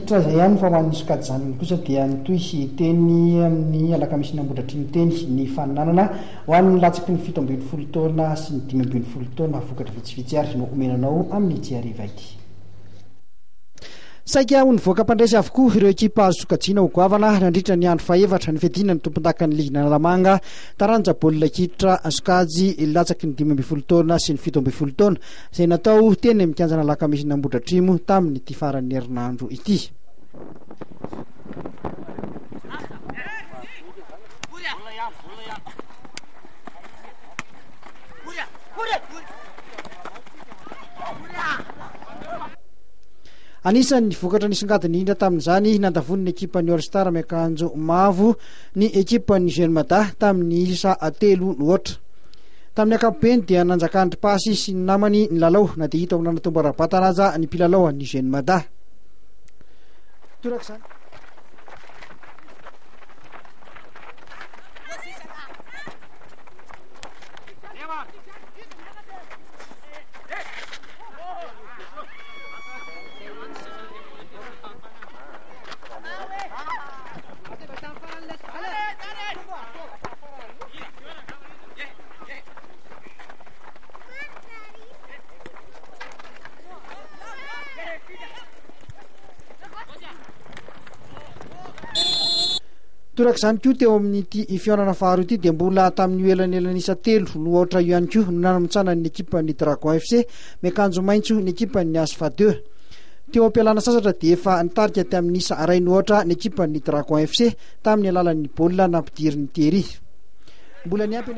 hiditra zay ihany fa hoan'ny sokajy zanany kosa dia nitoy teny amin'ny alakamisy nambodratriny teny ny faninanana ho an'ny latsaky ny 17 taona sy ny 15 taona vokatra vitsivitsy ary no omenanao amin'ny jiariva ity. Saika ho nivoaka mpandresy avokoa ireo ekipa azo sokajiana ho goavana nandritra ny andro faevatra ny fiadina ny tompon-daka ny Ligue Nalamanga taranja baolina kitra sokajy latsaky ny 15 taona sy ny 17 taona izay natao teny amin'ny kianjana alakamisy nambodratrimo tamin'ny ity faran'ny herinandro ity. Anisan'ny vokatra nisongadiny indra tamin'izany nandavon'ny ekipa ny All-Star miakanjo mavo ny ekipa ny Jeune Mada tamin'ny isa 3-0. Tamin'ny ankapobeny dia nanjakandry pasy sy ny namany ny lalao na dia hita ho nanatombo ara-batana aza ny mpilalao ny Jeune Mada. Torak'izany Torak'izany koa teo amin'ity fihaonana faharoa ity dia mbola tamin'ny elanelanisa 3 no ohatra io ihany koa no nanamitsana ny ekipa ny Dragon FC miakanjo maitso ny ekipa ny Asfa 2. Teo am-pialana sasatra dia efa nitarika tamin'ny isa 2 no ohatra ny ekipa ny Dragon FC tamin'ny alalan'ny baolina nampidiry ny tery. Mbola ny ampy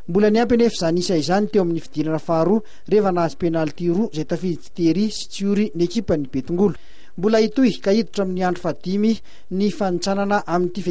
mbola ny ampy anefa izany isa izany teo amin'ny fidirana faharoa rehefa nahazo penalty roa izay tafiditsy tery sy tsiory ny ekipa ny Betongolo. Mbola hitohy ka hiditra amin'ny andro 15 ny fanitsanana amin'ity